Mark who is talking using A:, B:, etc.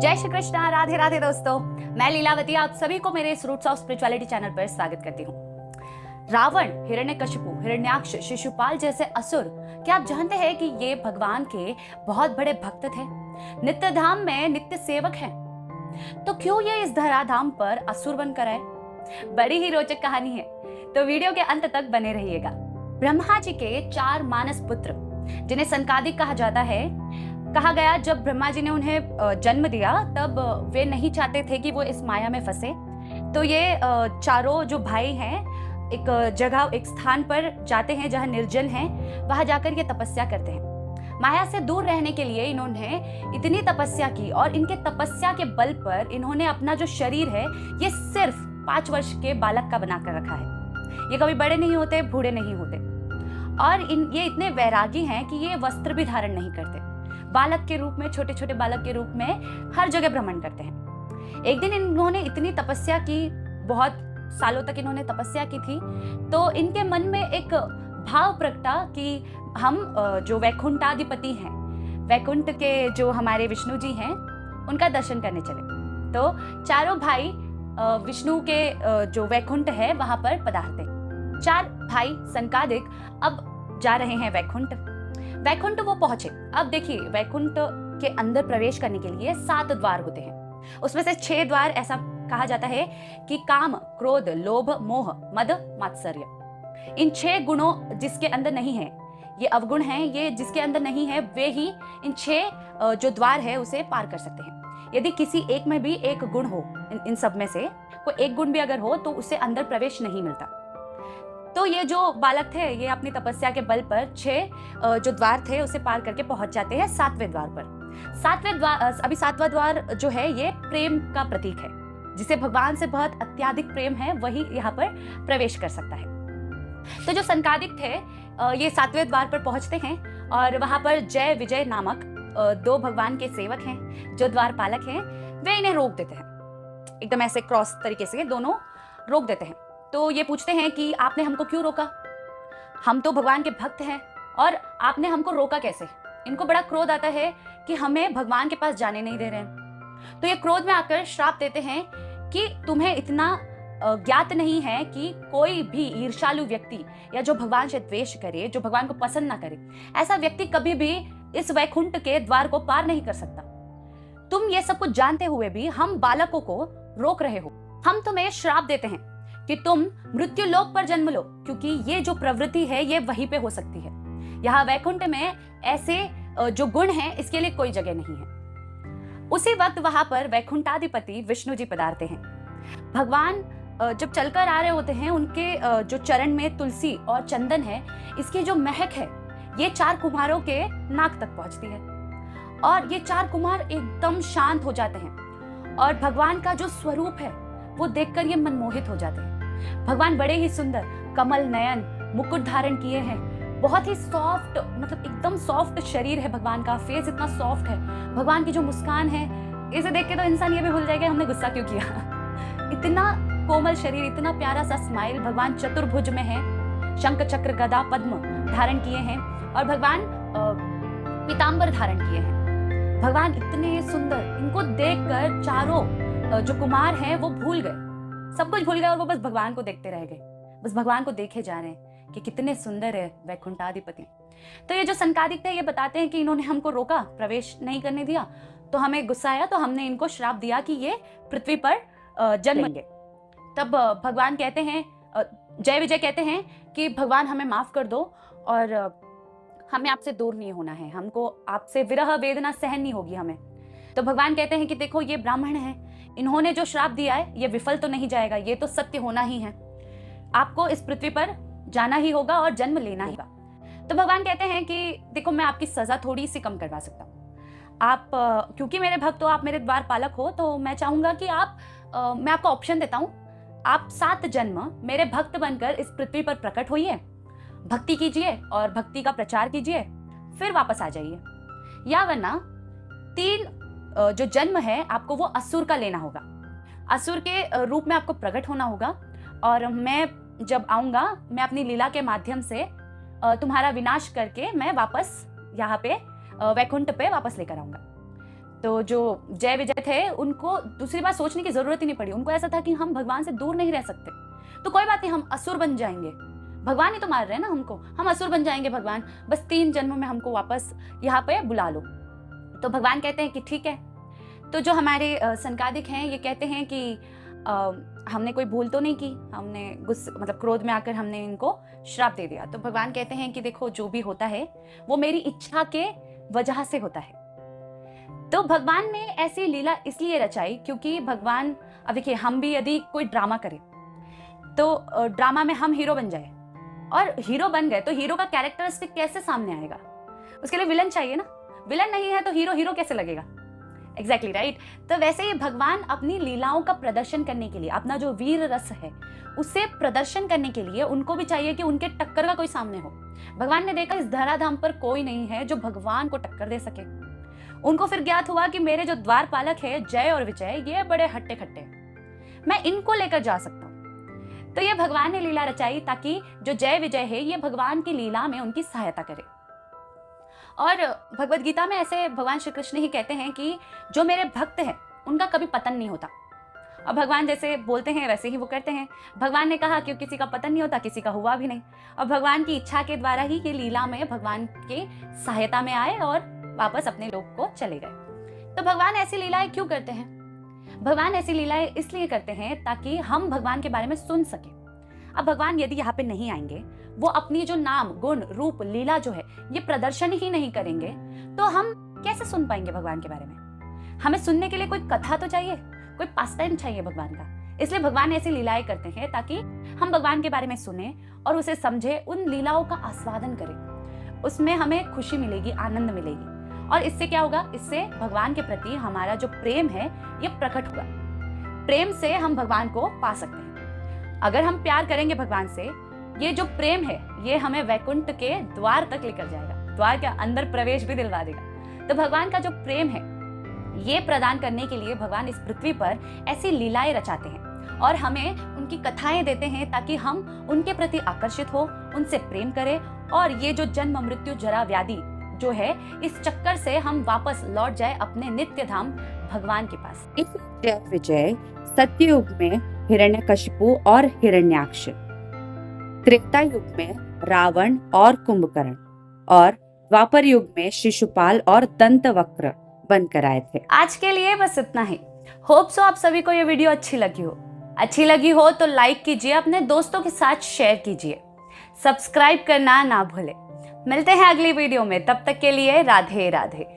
A: जय श्री कृष्णा, राधे राधे दोस्तों। मैं लीलावती आप सभी को मेरे इस रूट्स ऑफ स्पिरिचुअलिटी चैनल पर स्वागत करती हूँ। रावण, हिरण्यकशिपु, हिरण्याक्ष, शिशुपाल जैसे असुर, क्या आप जानते हैं कि ये भगवान के बहुत बड़े भक्त थे, नित्य धाम में नित्य सेवक हैं। तो क्यों ये इस धराधाम पर असुर बनकर आए? बड़ी ही रोचक कहानी है, तो वीडियो के अंत तक बने रहिएगा। ब्रह्मा जी के 4 मानस पुत्र, जिन्हें संकादिक कहा जाता है, कहा गया जब ब्रह्मा जी ने उन्हें जन्म दिया तब वे नहीं चाहते थे कि वो इस माया में फंसे। तो ये चारों जो भाई हैं एक जगह, एक स्थान पर जाते हैं जहाँ निर्जन है, वहां जाकर ये तपस्या करते हैं। माया से दूर रहने के लिए इन्होंने इतनी तपस्या की और इनके तपस्या के बल पर इन्होंने अपना जो शरीर है ये सिर्फ 5 वर्ष के बालक का बनाकर रखा है। ये कभी बड़े नहीं होते, बूढ़े नहीं होते, और ये इतने वैरागी हैं कि ये वस्त्र भी धारण नहीं करते। बालक के रूप में, छोटे छोटे बालक के रूप में हर जगह भ्रमण करते हैं। एक दिन इन्होंने इतनी तपस्या की, बहुत सालों तक इन्होंने तपस्या की थी, तो इनके मन में एक भाव प्रगटा कि हम जो वैकुंठाधिपति हैं, वैकुंठ के जो हमारे विष्णु जी हैं, उनका दर्शन करने चले। तो चारों भाई विष्णु के जो वैकुंठ है वहां पर पधारते। 4 भाई संकादिक अब जा रहे हैं वैकुंठ। वैकुंठ वो पहुंचे। अब देखिए, वैकुंठ के अंदर प्रवेश करने के लिए 7 द्वार होते हैं। उसमें से 6 द्वार ऐसा कहा जाता है कि काम, क्रोध, लोभ, मोह, मद, मात्सर्य, इन 6 गुणों जिसके अंदर नहीं है, ये अवगुण हैं, ये जिसके अंदर नहीं है, वे ही इन 6 जो द्वार है उसे पार कर सकते हैं। यदि किसी एक में भी एक गुण हो, इन सब में से कोई एक गुण भी अगर हो, तो उसे अंदर प्रवेश नहीं मिलता। तो ये जो बालक थे, ये अपनी तपस्या के बल पर 6 जो द्वार थे उसे पार करके पहुंच जाते हैं 7वें द्वार पर। 7वें द्वार, अभी 7वां द्वार जो है ये प्रेम का प्रतीक है। जिसे भगवान से बहुत अत्यधिक प्रेम है वही यहाँ पर प्रवेश कर सकता है। तो जो संकादिक थे ये 7वें द्वार पर पहुंचते हैं और वहां पर जय विजय नामक 2 भगवान के सेवक हैं, जो द्वार पालक हैं, वे इन्हें रोक देते हैं। एकदम ऐसे क्रॉस तरीके से दोनों रोक देते हैं। तो ये पूछते हैं कि आपने हमको क्यों रोका? हम तो भगवान के भक्त हैं और आपने हमको रोका कैसे? इनको बड़ा क्रोध आता है कि हमें भगवान के पास जाने नहीं दे रहे हैं। तो ये क्रोध में आकर श्राप देते हैं कि तुम्हें इतना ज्ञात नहीं है कि कोई भी ईर्ष्यालु व्यक्ति या जो भगवान से द्वेष करे, जो भगवान को पसंद ना करे, ऐसा व्यक्ति कभी भी इस वैकुंठ के द्वार को पार नहीं कर सकता। तुम ये सब कुछ जानते हुए भी हम बालकों को रोक रहे हो। हम तुम्हें श्राप देते हैं कि तुम मृत्यु लोक पर जन्म लो, क्योंकि ये जो प्रवृत्ति है ये वहीं पे हो सकती है। यहाँ वैकुंठ में ऐसे जो गुण हैं इसके लिए कोई जगह नहीं है। उसी वक्त वहां पर वैकुंठाधिपति विष्णु जी पधारते हैं। भगवान जब चलकर आ रहे होते हैं, उनके जो चरण में तुलसी और चंदन है, इसकी जो महक है ये 4 कुमारों के नाक तक पहुंचती है और ये 4 कुमार एकदम शांत हो जाते हैं और भगवान का जो स्वरूप है वो देखकर ये मनमोहित हो जाते हैं। भगवान बड़े ही सुंदर, कमल नयन, मुकुट धारण किए हैं, बहुत ही सॉफ्ट, मतलब एकदम सॉफ्ट शरीर है भगवान का, फेस इतना सॉफ्ट है। भगवान की जो मुस्कान है, इसे देख के तो इंसान ये भी भूल जाएगा हमने गुस्सा क्यों किया। इतना कोमल शरीर, इतना प्यारा सा स्माइल। भगवान चतुर्भुज में है, शंख चक्र गदा पद्म धारण किए हैं और भगवान पीताम्बर धारण किए हैं। भगवान इतने सुंदर, इनको देखकर चारों जो कुमार हैं वो भूल गए, सब कुछ भूल गए और वो बस भगवान को देखते रह गए, बस भगवान को देखे जा रहे हैं कि कितने सुंदर है वैकुंठाधिपति। तो ये जो संकादिक थे ये बताते हैं कि इन्होंने हमको रोका, प्रवेश नहीं करने दिया, तो हमें गुस्सा आया, तो हमने इनको श्राप दिया कि ये पृथ्वी पर जन्म लेंगे। तब भगवान कहते हैं, जय विजय कहते हैं कि भगवान हमें माफ कर दो और हमें आपसे दूर नहीं होना है, हमको आपसे विरह वेदना सहन नहीं होगी हमें। तो भगवान कहते हैं कि देखो ये ब्राह्मण है, इन्होंने जो श्राप दिया है ये विफल तो नहीं जाएगा, ये तो सत्य होना ही है, आपको इस पृथ्वी पर जाना ही होगा और जन्म लेना ही होगा। तो भगवान कहते हैं कि देखो मैं आपकी सजा थोड़ी सी कम करवा सकता हूँ। आप क्योंकि मेरे भक्त हो, आप मेरे द्वार पालक हो, तो मैं चाहूंगा कि मैं आपको ऑप्शन देता हूँ, आप 7 जन्म मेरे भक्त बनकर इस पृथ्वी पर प्रकट होइए, भक्ति कीजिए और भक्ति का प्रचार कीजिए, फिर वापस आ जाइए, या वरना 3 जो जन्म है आपको वो असुर का लेना होगा। असुर के रूप में आपको प्रकट होना होगा और मैं जब आऊंगा, मैं अपनी लीला के माध्यम से तुम्हारा विनाश करके मैं वापस यहाँ पे वैकुंठ पे वापस लेकर आऊंगा। तो जो जय विजय थे उनको दूसरी बात सोचने की जरूरत ही नहीं पड़ी। उनको ऐसा था कि हम भगवान से दूर नहीं रह सकते, तो कोई बात नहीं, हम असुर बन जाएंगे, भगवान ही तो मार रहे हैं ना हमको, हम असुर बन जाएंगे भगवान, बस 3 जन्म में हमको वापस यहाँ पे बुला लो। तो भगवान कहते हैं कि ठीक है। तो जो हमारे सनकादिक हैं ये कहते हैं कि हमने कोई भूल तो नहीं की, हमने मतलब क्रोध में आकर हमने इनको श्राप दे दिया। तो भगवान कहते हैं कि देखो जो भी होता है वो मेरी इच्छा के वजह से होता है। तो भगवान ने ऐसी लीला इसलिए रचाई क्योंकि भगवान, अब देखिए हम भी यदि कोई ड्रामा करें तो ड्रामा में हम हीरो बन जाए और हीरो बन गए तो हीरो का कैरेक्टरिस्टिक कैसे सामने आएगा? उसके लिए विलन चाहिए ना, विलन नहीं है तो हीरो हीरो कैसे लगेगा? Exactly right. तो वैसे ही भगवान अपनी लीलाओं का प्रदर्शन करने के लिए, अपना जो वीर रस है उसे प्रदर्शन करने के लिए उनको भी चाहिए कि उनके टक्कर का कोई सामने हो। भगवान ने देखा इस धराधाम पर कोई नहीं है जो भगवान को टक्कर दे सके। उनको फिर ज्ञात हुआ कि मेरे जो द्वारपालक है जय और विजय, ये बड़े हट्टे खट्टे, मैं इनको लेकर जा सकता हूँ। तो ये भगवान ने लीला रचाई ताकि जो जय विजय है ये भगवान की लीला में उनकी सहायता करे। और भगवत गीता में ऐसे भगवान श्री कृष्ण ही कहते हैं कि जो मेरे भक्त हैं उनका कभी पतन नहीं होता। और भगवान जैसे बोलते हैं वैसे ही वो करते हैं। भगवान ने कहा कि किसी का पतन नहीं होता, किसी का हुआ भी नहीं, और भगवान की इच्छा के द्वारा ही ये लीला में भगवान के सहायता में आए और वापस अपने लोक को चले गए। तो भगवान ऐसी लीलाएं क्यों करते हैं? भगवान ऐसी लीलाएं इसलिए करते हैं ताकि हम भगवान के बारे में सुन सके। अब भगवान यदि यहाँ पे नहीं आएंगे, वो अपनी जो नाम गुण रूप लीला जो है ये प्रदर्शन ही नहीं करेंगे, तो हम कैसे सुन पाएंगे भगवान के बारे में? हमें सुनने के लिए कोई कथा तो चाहिए, कोई पास टाइम चाहिए भगवान का। इसलिए भगवान ऐसी लीलाएं करते हैं ताकि हम भगवान के बारे में सुने और उसे समझे, उन लीलाओं का आस्वादन करें। उसमें हमें खुशी मिलेगी, आनंद मिलेगी, और इससे क्या होगा? इससे भगवान के प्रति हमारा जो प्रेम है ये प्रकट होगा। प्रेम से हम भगवान को पा सकते हैं। अगर हम प्यार करेंगे भगवान से, ये जो प्रेम है ये हमें वैकुंठ के द्वार तक लेकर जाएगा, द्वार के अंदर प्रवेश भी दिलवा देगा। तो भगवान का जो प्रेम है ये प्रदान करने के लिए भगवान इस पृथ्वी पर ऐसी लीलाएं रचाते हैं और हमें उनकी कथाएं देते हैं ताकि हम उनके प्रति आकर्षित हो, उनसे प्रेम करें, और ये जो जन्म मृत्यु जरा व्याधि जो है इस चक्कर से हम वापस लौट जाए अपने नित्य धाम भगवान के पास।
B: इस जय विजय सत्ययुग में हिरण्यकशिपु और हिरण्याक्ष, त्रेता युग में रावण और कुंभकर्ण, और द्वापर युग में शिशुपाल और दंतवक्र बनकर आए थे।
A: आज के लिए बस इतना ही। होप सो आप सभी को ये वीडियो अच्छी लगी हो तो लाइक कीजिए, अपने दोस्तों के साथ शेयर कीजिए, सब्सक्राइब करना ना भूले। मिलते हैं अगली वीडियो में, तब तक के लिए राधे राधे।